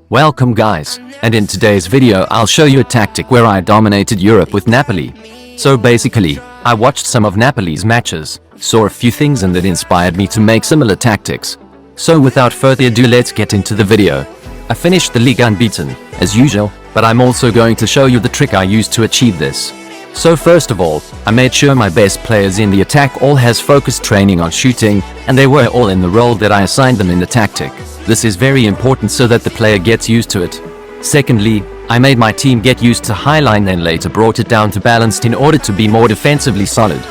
Welcome guys, and in today's video I'll show you a tactic where I dominated Europe with Napoli. So basically, I watched some of Napoli's matches, saw a few things and that inspired me to make similar tactics. So without further ado, let's get into the video. I finished the league unbeaten, as usual, but I'm also going to show you the trick I used to achieve this. So first of all, I made sure my best players in the attack all has focused training on shooting, and they were all in the role that I assigned them in the tactic. This is very important so that the player gets used to it. Secondly, I made my team get used to highline, then later brought it down to balanced in order to be more defensively solid.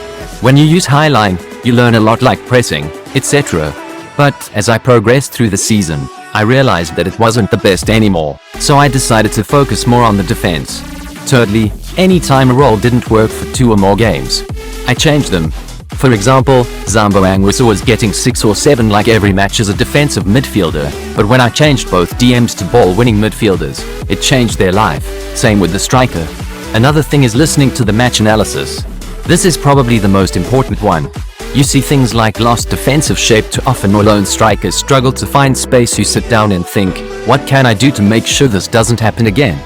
When you use highline, you learn a lot like pressing, etc. But as I progressed through the season, I realized that it wasn't the best anymore, so I decided to focus more on the defense. Thirdly, anytime a role didn't work for 2 or more games, I changed them. For example, Zambo Anguissa was getting 6 or 7 like every match as a defensive midfielder, but when I changed both DMs to ball-winning midfielders, it changed their life. Same with the striker. Another thing is listening to the match analysis. This is probably the most important one. You see things like lost defensive shape too often, or lone strikers struggle to find space. You sit down and think, what can I do to make sure this doesn't happen again?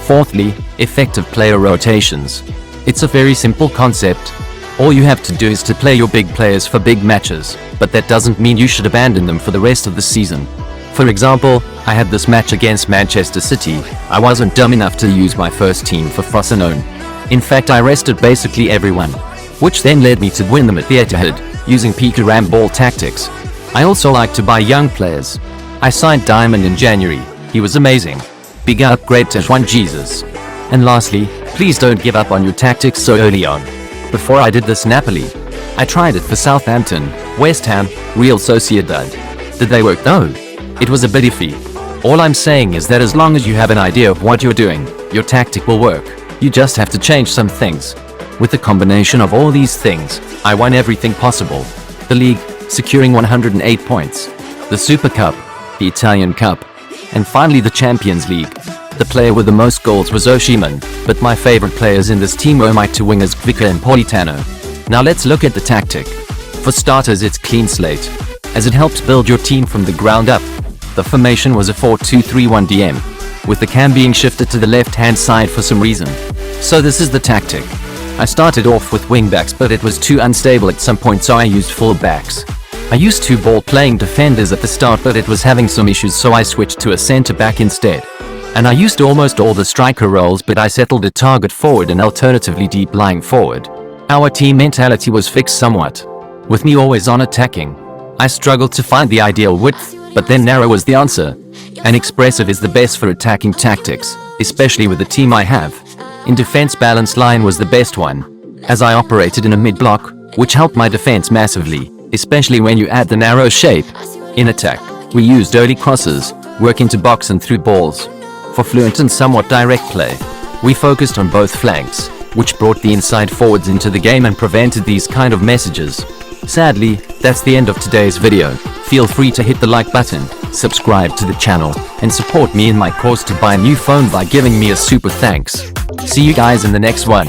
Fourthly, effective player rotations. It's a very simple concept. All you have to do is to play your big players for big matches, but that doesn't mean you should abandon them for the rest of the season. For example, I had this match against Manchester City. I wasn't dumb enough to use my first team for Frosinone. In fact, I rested basically everyone, which then led me to win them at the Etihad, using Pika Ram ball tactics. I also like to buy young players. I signed Diamond in January. He was amazing. Big upgrade to Juan Jesus. And lastly, please don't give up on your tactics so early on. Before I did this Napoli, I tried it for Southampton, West Ham, Real Sociedad. Did they work? No. It was a bit iffy. All I'm saying is that as long as you have an idea of what you're doing, your tactic will work. You just have to change some things. With the combination of all these things, I won everything possible. The league, securing 108 points. The Super Cup, the Italian Cup, and finally the Champions League. The player with the most goals was Osimhen, but my favorite players in this team were my 2 wingers Kvica and Politano. Now let's look at the tactic. For starters, it's clean slate, as it helps build your team from the ground up. The formation was a 4-2-3-1 DM, with the cam being shifted to the left-hand side for some reason. So this is the tactic. I started off with wingbacks, but it was too unstable at some point, so I used full-backs. I used 2 ball-playing defenders at the start, but it was having some issues, so I switched to a centre-back instead. And I used almost all the striker roles, but I settled a target forward and alternatively deep lying forward. Our team mentality was fixed somewhat, with me always on attacking. I struggled to find the ideal width, but then narrow was the answer. And expressive is the best for attacking tactics, especially with the team I have. In defense, balanced line was the best one, as I operated in a mid-block, which helped my defense massively, especially when you add the narrow shape. In attack, we used early crosses, work into box and through balls. For fluent and somewhat direct play, we focused on both flanks, which brought the inside forwards into the game and prevented these kind of messages. Sadly, that's the end of today's video. Feel free to hit the like button, subscribe to the channel, and support me in my cause to buy a new phone by giving me a super thanks. See you guys in the next one.